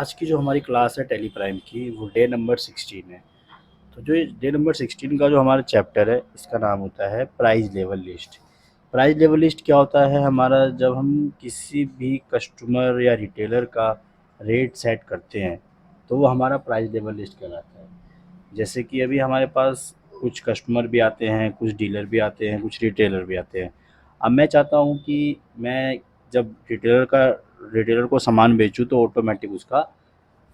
आज की जो हमारी क्लास है टेली प्राइम की वो डे नंबर 16 है। तो जो डे नंबर 16 का जो हमारा चैप्टर है इसका नाम होता है price level list. Price level list क्या होता है हमारा, जब हम किसी भी कस्टमर या रिटेलर का रेट सेट करते हैं तो वो हमारा प्राइस लेवल लिस्ट कहलाता है। जैसे कि अभी हमारे पास कुछ कस्टमर भी आते हैं, कुछ डीलर भी आते हैं, कुछ रिटेलर भी आते हैं। अब मैं चाहता हूँ कि मैं जब रिटेलर को सामान बेचूँ तो ऑटोमेटिक उसका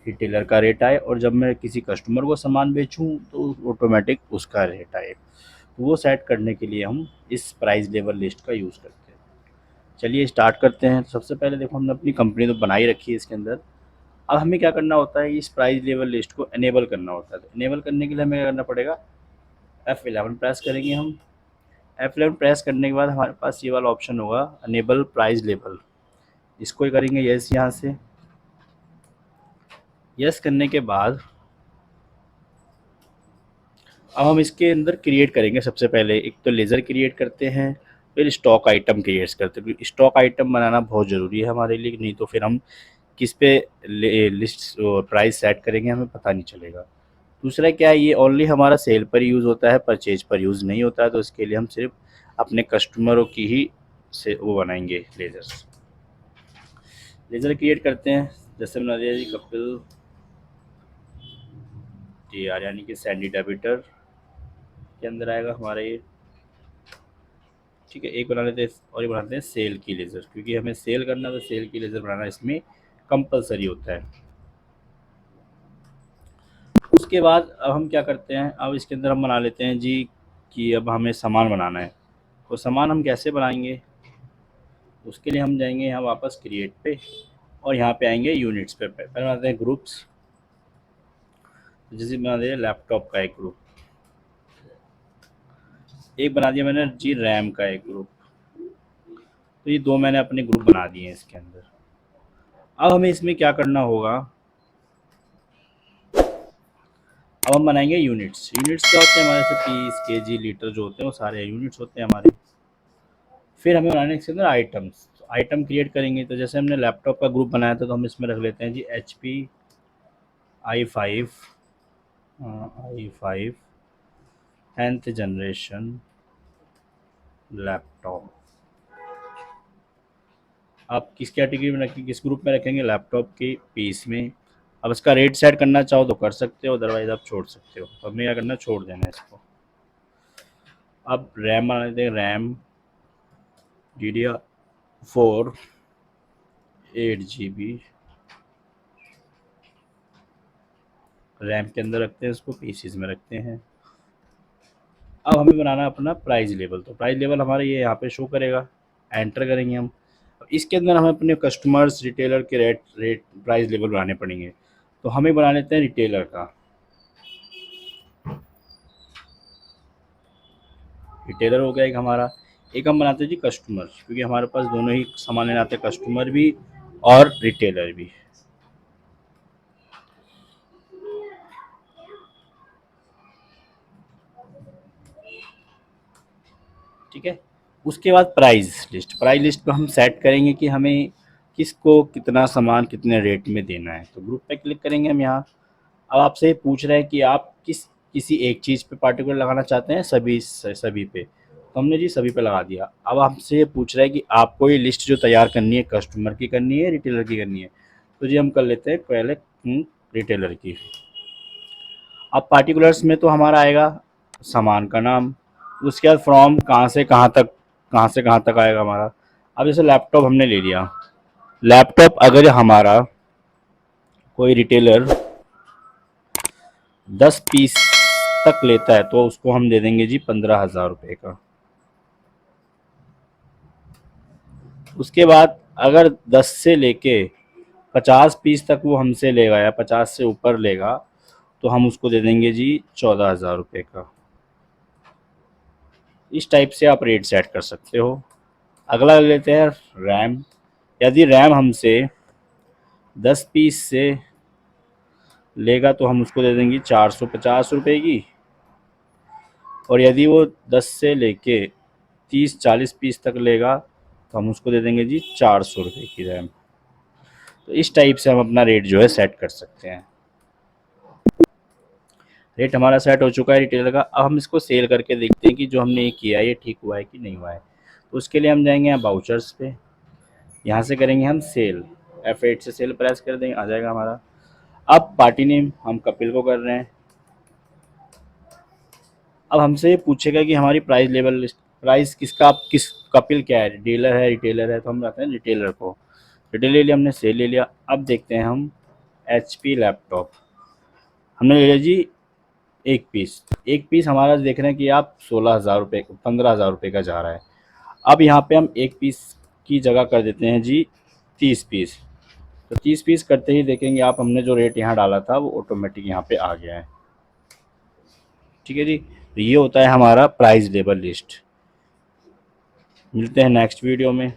रिटेलर का रेट आए, और जब मैं किसी कस्टमर को सामान बेचूँ तो ऑटोमेटिक उसका रेट आए। तो वो सेट करने के लिए हम इस प्राइस लेवल लिस्ट का यूज़ करते हैं। चलिए स्टार्ट करते हैं। तो सबसे पहले देखो, हमने अपनी कंपनी तो बनाई रखी है इसके अंदर। अब हमें क्या करना होता है, इस प्राइस लेवल लिस्ट को इनेबल करना होता है। तो इनेबल करने के लिए हमें क्या करना पड़ेगा, F11 प्रेस करेंगे हम। F11 प्रेस करने के बाद हमारे पास ये वाला ऑप्शन होगा, अनेबल प्राइस लेवल। इसको ही करेंगे यस। यहाँ से यस करने के बाद अब हम इसके अंदर क्रिएट करेंगे। सबसे पहले एक तो लेज़र क्रिएट करते हैं, फिर स्टॉक आइटम क्रिएट करते हैं। स्टॉक आइटम बनाना बहुत ज़रूरी है हमारे लिए, नहीं तो फिर हम किस पे लिस्ट प्राइस सेट करेंगे हमें पता नहीं चलेगा। दूसरा क्या है, ये ओनली हमारा सेल पर यूज़ होता है, परचेज पर यूज़ नहीं होता है। तो इसके लिए हम सिर्फ अपने कस्टमरों की ही से वो बनाएंगे लेज़र। लेज़र क्रिएट करते हैं। जैसे बना दिया जी कपिल जी आर, यानी कि सैंडी डेबिटर के अंदर आएगा हमारा ये। ठीक है, एक बना लेते हैं और ये बनाते हैं सेल की लेज़र, क्योंकि हमें सेल करना, तो सेल की लेज़र बनाना इसमें कंपलसरी होता है। उसके बाद अब हम क्या करते हैं, अब इसके अंदर हम बना लेते हैं जी कि अब हमें सामान बनाना है। तो सामान हम कैसे बनाएंगे, उसके लिए हम जाएंगे यहाँ वापस क्रिएट पे, और यहाँ पे आएंगे यूनिट्स पे। पहले बनाते हैं ग्रुप्स। जैसे बना दिया लैपटॉप का एक ग्रुप, एक बना दिया मैंने जी रैम का एक ग्रुप। तो ये दो मैंने अपने ग्रुप बना दिए हैं इसके अंदर। अब हमें इसमें क्या करना होगा, अब हम बनाएंगे यूनिट्स। यूनिट्स क्या होते हैं हमारे से, पीस केजी लीटर जो होते हैं वो सारे यूनिट्स होते हैं हमारे। फिर हमें बनाने इसके अंदर आइटम्स। आइटम क्रिएट करेंगे। तो जैसे हमने लैपटॉप का ग्रुप बनाया था, तो हम इसमें रख लेते हैं जी HP i5 i5 10th generation laptop. आप किस कैटेगरी में रखेंगे, किस ग्रुप में रखेंगे, लैपटॉप की पीस में। अब इसका रेट सेट करना चाहो तो कर सकते हो, अदरवाइज आप छोड़ सकते हो। अब हमें क्या करना, छोड़ देना है इसको। अब रैम बना लेते हैं, रैम DDR4 8 GB रैम के अंदर रखते हैं, इसको पीसीज में रखते हैं। अब हमें बनाना है अपना प्राइस लेवल। तो प्राइस लेवल हमारे ये यहाँ पे शो करेगा, एंटर करेंगे हम। अब इसके अंदर हमें अपने कस्टमर्स रिटेलर के रेट प्राइस लेवल बनाने पड़ेंगे। तो हमें बना लेते हैं रिटेलर का। रिटेलर हो गया एक हमारा। एक हम बनाते हैं जी कस्टमर, क्योंकि हमारे पास दोनों ही सामान लेने आते हैं, कस्टमर भी और रिटेलर भी। ठीक है, उसके बाद प्राइस लिस्ट। प्राइस लिस्ट पे हम सेट करेंगे कि हमें किसको कितना सामान कितने रेट में देना है। तो ग्रुप पे क्लिक करेंगे हम यहाँ। अब आपसे ये पूछ रहा है कि आप किसी एक चीज़ पे पार्टिकुलर लगाना चाहते हैं, सभी पे। तो हमने जी सभी पे लगा दिया। अब आपसे ये पूछ रहा है कि आपको ये लिस्ट जो तैयार करनी है, कस्टमर की करनी है, रिटेलर की करनी है। तो जी हम कर लेते हैं पहले रिटेलर की। अब पार्टिकुलर्स में तो हमारा आएगा सामान का नाम, उसके बाद फ्रॉम कहाँ से कहाँ तक आएगा हमारा। अब जैसे लैपटॉप हमने ले लिया, लैपटॉप अगर हमारा कोई रिटेलर 10 पीस तक लेता है तो उसको हम दे देंगे जी 15,000 रुपये का। उसके बाद अगर 10 से लेके 50 पीस तक वो हमसे लेगा या 50 से ऊपर लेगा तो हम उसको दे देंगे जी 14,000 रुपये का। इस टाइप से आप रेट सेट कर सकते हो। अगला लेते हैं रैम। यदि रैम हमसे 10 पीस से लेगा तो हम उसको दे देंगे 450 रुपये की। और यदि वो 10 से लेके 30-40 पीस तक लेगा तो हम उसको दे देंगे जी 400 रुपये की रैम। तो इस टाइप से हम अपना रेट जो है सेट कर सकते हैं। रेट हमारा सेट हो चुका है रिटेलर का। अब हम इसको सेल करके देखते हैं कि जो हमने ये किया है ये ठीक हुआ है कि नहीं हुआ है। तो उसके लिए हम जाएंगे यहाँ बाउचर्स पे, यहाँ से करेंगे हम सेल, F8 से सेल प्रेस कर देंगे, आ जाएगा हमारा। अब पार्टी नेम हम कपिल को कर रहे हैं। अब हमसे ये पूछेगा कि हमारी प्राइस लेवल लिस्ट, प्राइस किसका, आप किस, कपिल क्या है, डीलर है रिटेलर है, तो हम रखते हैं रिटेलर को। रिटेलर ले लिया हमने, सेल ले लिया। अब देखते हैं हम HP लैपटॉप हमने ले लिया जी, एक पीस हमारा देख रहे हैं कि आप 16,000 रुपये, 15,000 रुपये का जा रहा है। अब यहाँ पे हम एक पीस की जगह कर देते हैं जी 30 पीस। तो 30 पीस करते ही देखेंगे आप, हमने जो रेट यहाँ डाला था वो ऑटोमेटिक यहाँ पे आ गया है। ठीक है जी, तो ये होता है हमारा प्राइस लेवल लिस्ट। मिलते हैं नेक्स्ट वीडियो में।